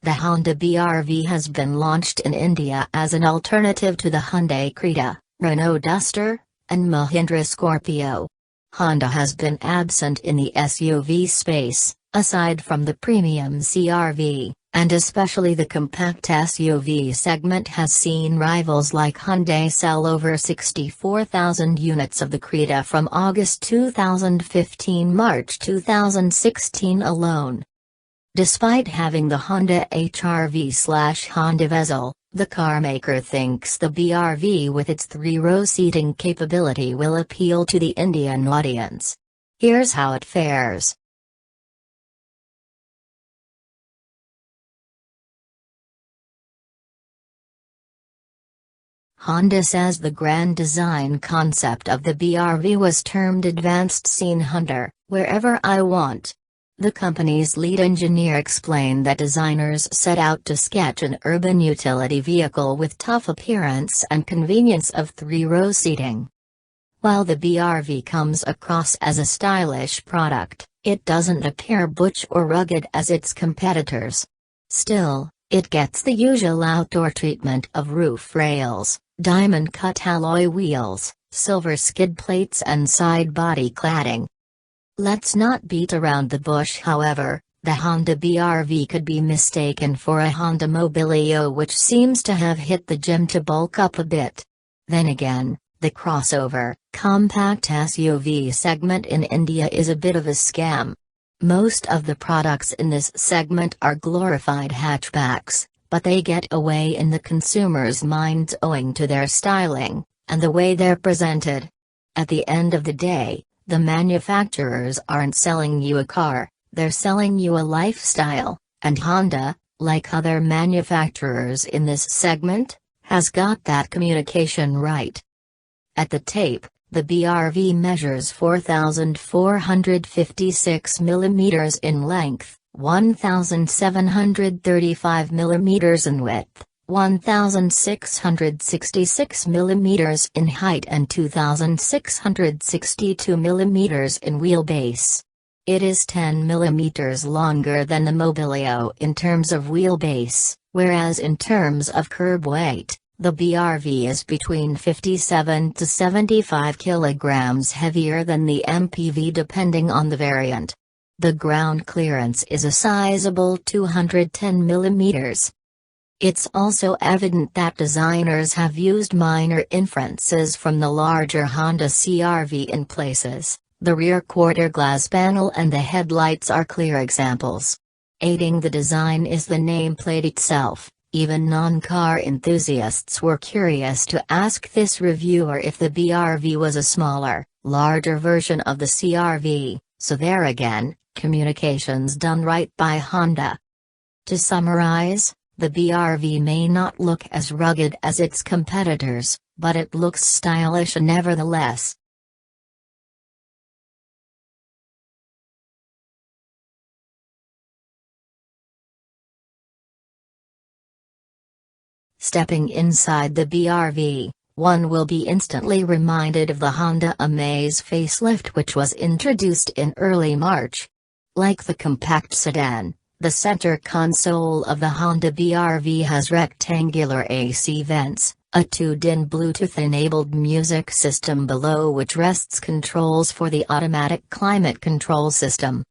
The Honda BR-V has been launched in India as an alternative to the Hyundai Creta, Renault Duster, and Mahindra Scorpio. Honda has been absent in the SUV space, aside from the premium CR-V, and especially the compact SUV segment has seen rivals like Hyundai sell over 64,000 units of the Creta from August 2015–March 2016 alone. Despite having the Honda HR-V/Honda Vezel, the carmaker thinks the BR-V with its 3-row seating capability will appeal to the Indian audience. Here's how it fares. Honda says the grand design concept of the BR-V was termed Advanced Scene Hunter, wherever I want. The company's lead engineer explained that designers set out to sketch an urban utility vehicle with tough appearance and convenience of 3-row seating. While the BR-V comes across as a stylish product, it doesn't appear butch or rugged as its competitors. Still, it gets the usual outdoor treatment of roof rails, diamond-cut alloy wheels, silver skid plates and side body cladding. Let's not beat around the bush, however. The Honda BR-V could be mistaken for a Honda Mobilio, which seems to have hit the gym to bulk up a bit. Then again, the crossover, compact SUV segment in India is a bit of a scam. Most of the products in this segment are glorified hatchbacks, but they get away in the consumer's minds owing to their styling, and the way they're presented. At the end of the day, the manufacturers aren't selling you a car, they're selling you a lifestyle, and Honda, like other manufacturers in this segment, has got that communication right. At the tape, the BR-V measures 4,456 mm in length, 1,735 mm in width, 1,666 mm in height and 2,662 mm in wheelbase. It is 10 mm longer than the Mobilio in terms of wheelbase, whereas in terms of curb weight, the BR-V is between 57 to 75 kilograms heavier than the MPV depending on the variant. The ground clearance is a sizable 210 mm. It's also evident that designers have used minor inferences from the larger Honda CR-V in places. The rear quarter glass panel and the headlights are clear examples. Aiding the design is the nameplate itself. Even non-car enthusiasts were curious to ask this reviewer if the BR-V was a smaller, larger version of the CR-V, so there again, communications done right by Honda. To summarize, the BR-V may not look as rugged as its competitors, but it looks stylish nevertheless. Stepping inside the BR-V, one will be instantly reminded of the Honda Amaze facelift, which was introduced in early March. Like the compact sedan, the center console of the Honda BR-V has rectangular AC vents, a 2-DIN Bluetooth-enabled music system below which rests controls for the automatic climate control system.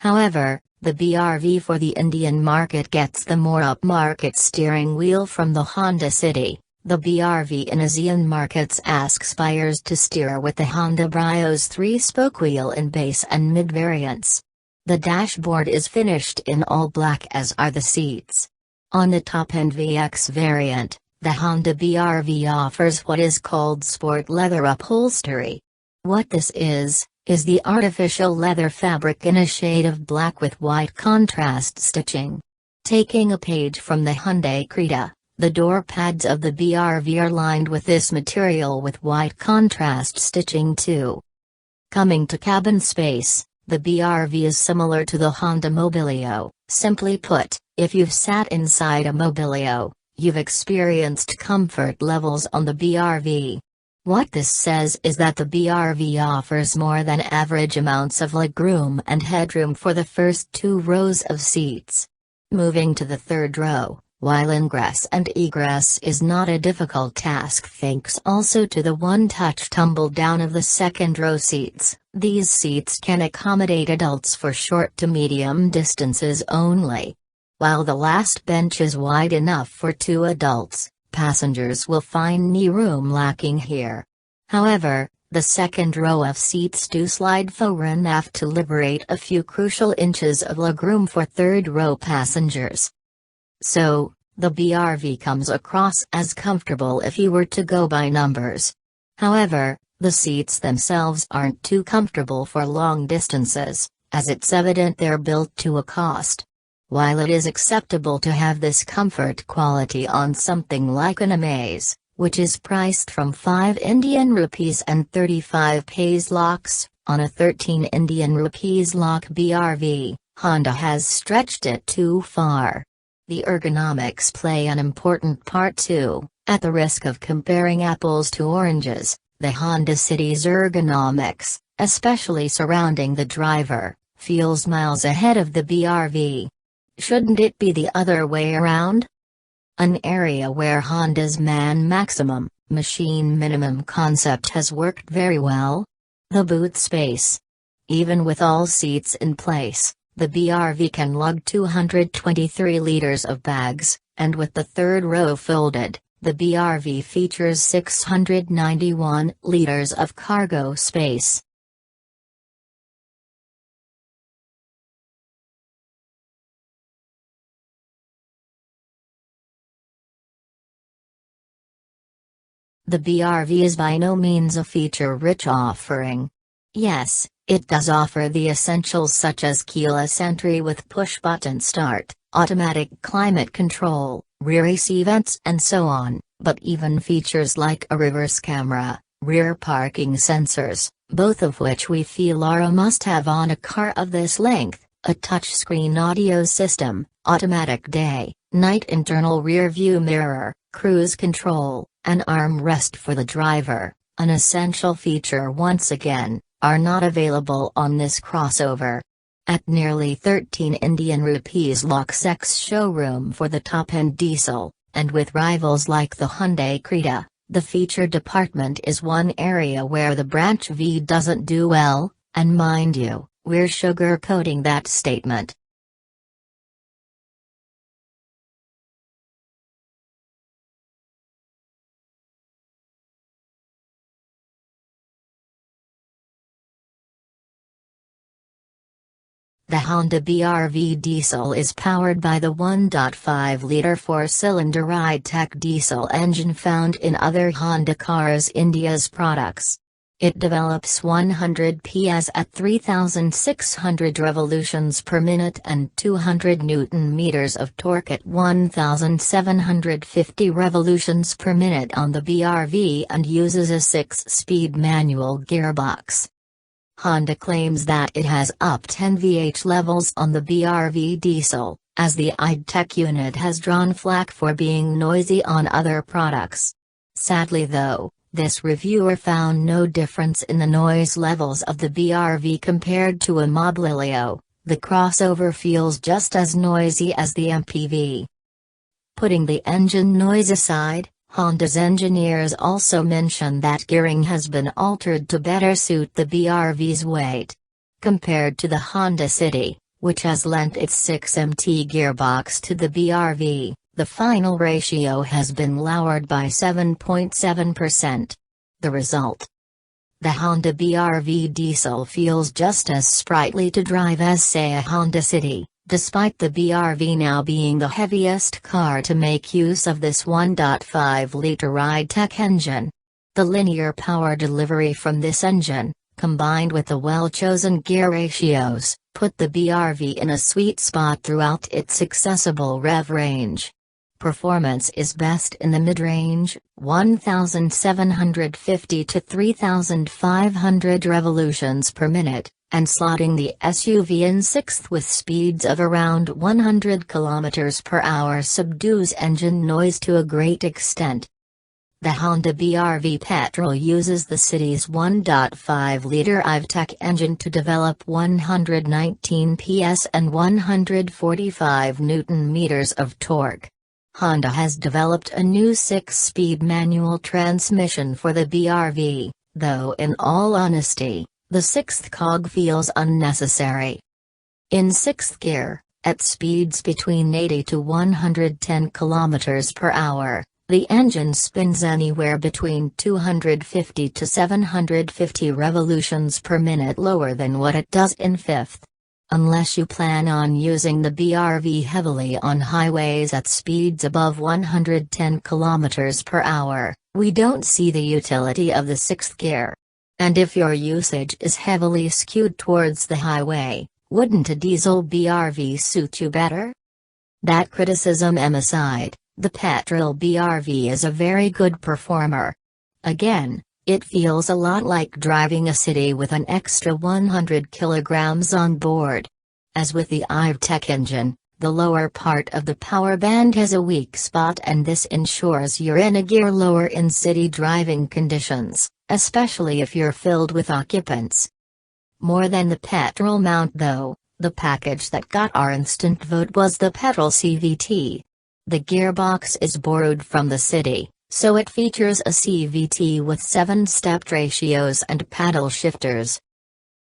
However, the BR-V for the Indian market gets the more upmarket steering wheel from the Honda City. The BR-V in ASEAN markets asks buyers to steer with the Honda Brio's 3-spoke wheel in base and mid variants. The dashboard is finished in all black, as are the seats. On the top-end VX variant, the Honda BR-V offers what is called sport leather upholstery. What this is the artificial leather fabric in a shade of black with white contrast stitching. Taking a page from the Hyundai Creta, the door pads of the BR-V are lined with this material with white contrast stitching too. Coming to cabin space, the BR-V is similar to the Honda Mobilio. Simply put, if you've sat inside a Mobilio, you've experienced comfort levels on the BR-V. What this says is that the BR-V offers more than average amounts of legroom and headroom for the first 2 rows of seats. Moving to the third row, while ingress and egress is not a difficult task thanks also to the one-touch tumble-down of the second-row seats, these seats can accommodate adults for short to medium distances only. While the last bench is wide enough for 2 adults, passengers will find knee room lacking here. However, the second row of seats do slide forward enough to liberate a few crucial inches of legroom for third-row passengers. So, the BRV comes across as comfortable if you were to go by numbers. However, the seats themselves aren't too comfortable for long distances, as it's evident they're built to a cost. While it is acceptable to have this comfort quality on something like an Amaze, which is priced from 5 Indian rupees and 35 paise lakhs, on a 13 Indian rupees lakh BRV, Honda has stretched it too far. The ergonomics play an important part too. At the risk of comparing apples to oranges, the Honda City's ergonomics, especially surrounding the driver, feels miles ahead of the BRV. Shouldn't it be the other way around? An area where Honda's man maximum, machine minimum concept has worked very well? The boot space. Even with all seats in place, the BRV can lug 223 liters of bags, and with the third row folded, the BRV features 691 liters of cargo space. The BRV is by no means a feature-rich offering. Yes, it does offer the essentials such as keyless entry with push-button start, automatic climate control, rear AC vents and so on, but even features like a reverse camera, rear parking sensors, both of which we feel are a must-have on a car of this length, a touchscreen audio system, automatic day, night internal rear view mirror, cruise control, an armrest for the driver, an essential feature once again, are not available on this crossover. At nearly 13 Indian rupees lakhs ex-showroom for the top-end diesel, and with rivals like the Hyundai Creta, the feature department is one area where the Branch V doesn't do well, and mind you, we're sugarcoating that statement. The Honda BRV diesel is powered by the 1.5-liter 4-cylinder Ride-Tech diesel engine found in other Honda cars India's products. It develops 100 PS at 3,600 revolutions per minute and 200 Nm of torque at 1,750 revolutions per minute on the BRV and uses a 6-speed manual gearbox. Honda claims that it has up 10 VH levels on the BRV diesel, as the Ride-Tech unit has drawn flack for being noisy on other products. Sadly though, this reviewer found no difference in the noise levels of the BRV compared to a Mobilio. The crossover feels just as noisy as the MPV. Putting the engine noise aside, Honda's engineers also mention that gearing has been altered to better suit the BRV's weight. Compared to the Honda City, which has lent its 6MT gearbox to the BRV, the final ratio has been lowered by 7.7%. The result? The Honda BRV diesel feels just as sprightly to drive as say a Honda City, despite the BRV now being the heaviest car to make use of this 1.5-liter Ride-Tech engine. The linear power delivery from this engine, combined with the well-chosen gear ratios, put the BRV in a sweet spot throughout its accessible rev range. Performance is best in the mid-range, 1,750 to 3,500 revolutions per minute, and slotting the SUV in sixth with speeds of around 100 km/h subdues engine noise to a great extent. The Honda BR-V Petrol uses the city's 1.5-liter i-VTEC engine to develop 119 PS and 145 Newton-meters of torque. Honda has developed a new 6-speed manual transmission for the BR-V, though in all honesty, the sixth cog feels unnecessary. In sixth gear, at speeds between 80 to 110 km per hour, the engine spins anywhere between 250 to 750 revolutions per minute lower than what it does in fifth. Unless you plan on using the BR-V heavily on highways at speeds above 110 km per hour, we don't see the utility of the sixth gear. And if your usage is heavily skewed towards the highway, wouldn't a diesel BR-V suit you better? That criticism aside, the petrol BR-V is a very good performer. Again, it feels a lot like driving a city with an extra 100 kilograms on board. As with the i-VTEC engine, the lower part of the power band has a weak spot, and this ensures you're in a gear lower in city driving conditions, especially if you're filled with occupants. More than the petrol mount though, the package that got our instant vote was the petrol CVT. The gearbox is borrowed from the city, so it features a CVT with 7 step ratios and paddle shifters.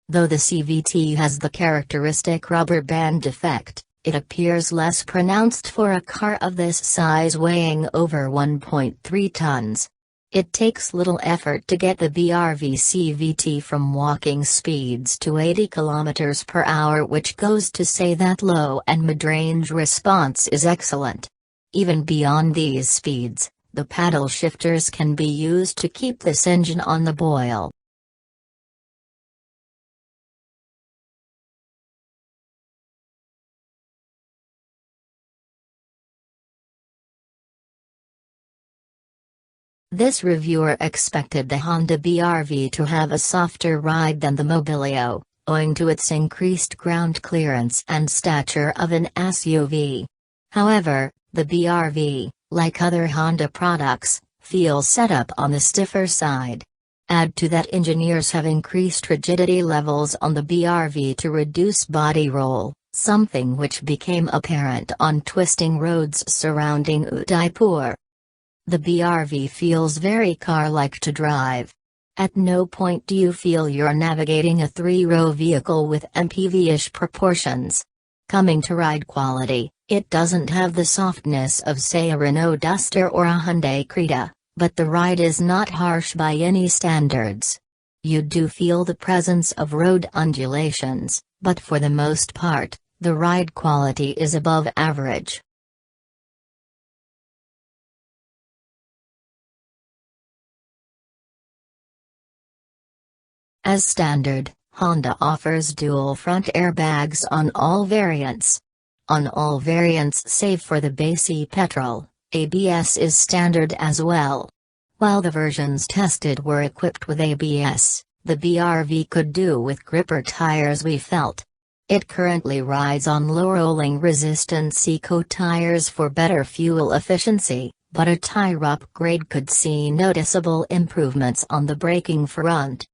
Though the CVT has the characteristic rubber band defect, it appears less pronounced for a car of this size weighing over 1.3 tons. It takes little effort to get the BR-V CVT from walking speeds to 80 km per hour, which goes to say that low and mid-range response is excellent. Even beyond these speeds, the paddle shifters can be used to keep this engine on the boil. This reviewer expected the Honda BR-V to have a softer ride than the Mobilio, owing to its increased ground clearance and stature of an SUV. However, the BR-V, like other Honda products, feels set up on the stiffer side. Add to that engineers have increased rigidity levels on the BR-V to reduce body roll, something which became apparent on twisting roads surrounding Udaipur. The BR-V feels very car-like to drive. At no point do you feel you're navigating a 3-row vehicle with MPV-ish proportions. Coming to ride quality, it doesn't have the softness of say a Renault Duster or a Hyundai Creta, but the ride is not harsh by any standards. You do feel the presence of road undulations, but for the most part, the ride quality is above average. As standard, Honda offers dual front airbags on all variants. On all variants save for the base e-petrol, ABS is standard as well. While the versions tested were equipped with ABS, the BR-V could do with gripper tires, we felt. It currently rides on low rolling resistance Eco tires for better fuel efficiency, but a tire upgrade could see noticeable improvements on the braking front.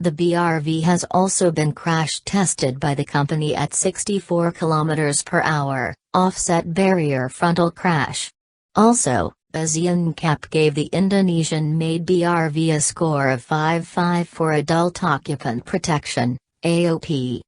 The BR-V has also been crash tested by the company at 64 km per hour, offset barrier frontal crash. Also, ASEAN CAP gave the Indonesian-made BR-V a score of 5.5 for adult occupant protection, AOP.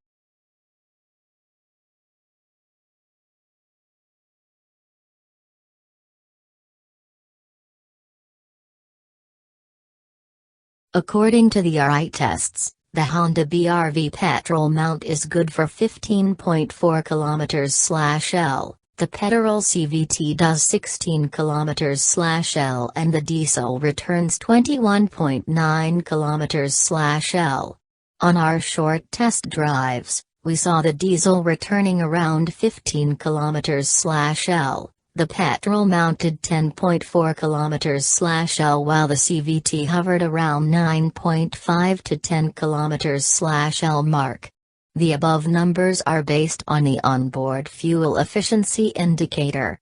According to the RI tests, the Honda BR-V petrol mount is good for 15.4 km/L, the petrol CVT does 16 km/L, and the diesel returns 21.9 km/L. On our short test drives, we saw the diesel returning around 15 km/L. The petrol mounted 10.4 km/L while the CVT hovered around 9.5 to 10 km/L mark. The above numbers are based on the onboard fuel efficiency indicator.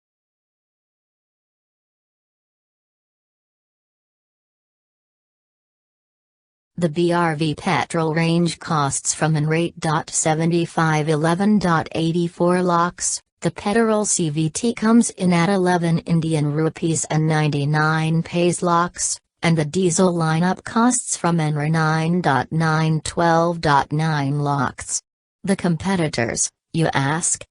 The BRV petrol range costs from an rate. 7511.84 lakhs. The petrol CVT comes in at 11 Indian rupees and 99 paise lakhs, and the diesel lineup costs from an 9.912.9 lakhs. The competitors, you ask?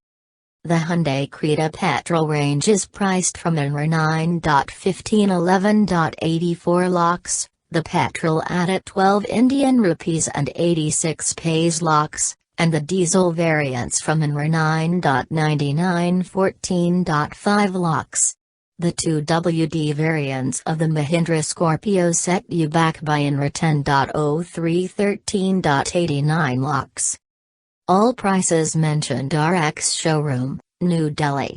The Hyundai Creta petrol range is priced from an 9.1511.84 lakhs, the petrol at 12 Indian rupees and 86 paise lakhs, and the diesel variants from an 9.9914.5 lakhs. The two WD variants of the Mahindra Scorpio set you back by an 10.0313.89 lakhs. All prices mentioned are ex-showroom, New Delhi.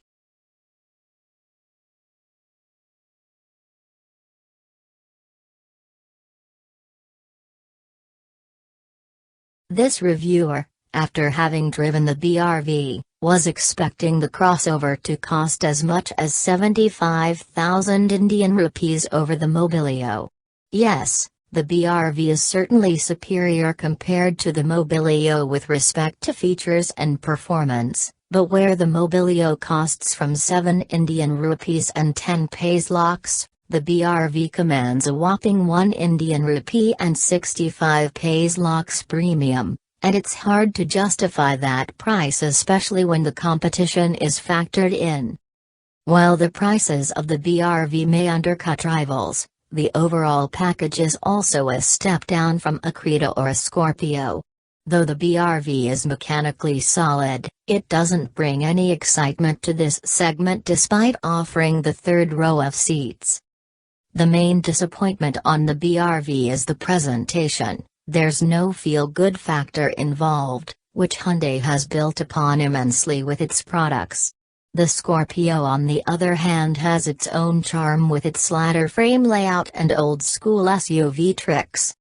This reviewer, after having driven the BRV, was expecting the crossover to cost as much as 75,000 Indian rupees over the Mobilio. Yes, the BRV is certainly superior compared to the Mobilio with respect to features and performance, but where the Mobilio costs from 7 Indian rupees and 10 paise lakhs, the BRV commands a whopping 1 Indian rupee and 65 paise lakhs premium, and it's hard to justify that price especially when the competition is factored in. While the prices of the BRV may undercut rivals, the overall package is also a step down from a Creta or a Scorpio. Though the BRV is mechanically solid, it doesn't bring any excitement to this segment despite offering the third row of seats. The main disappointment on the BRV is the presentation. There's no feel-good factor involved, which Hyundai has built upon immensely with its products. The Scorpio on the other hand has its own charm with its ladder frame layout and old-school SUV tricks.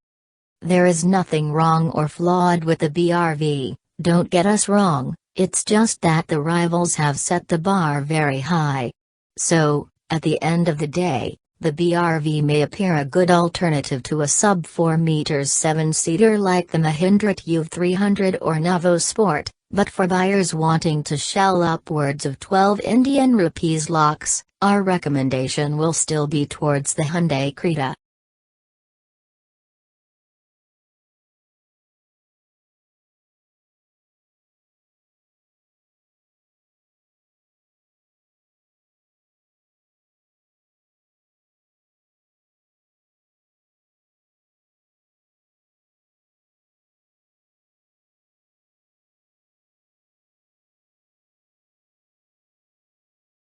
There is nothing wrong or flawed with the BRV, don't get us wrong, it's just that the rivals have set the bar very high. So, at the end of the day, the BRV may appear a good alternative to a sub-4 meters 7-seater like the Mahindra TUV300 or Novo Sport, but for buyers wanting to shell upwards of 12 Indian rupees lakhs, our recommendation will still be towards the Hyundai Creta.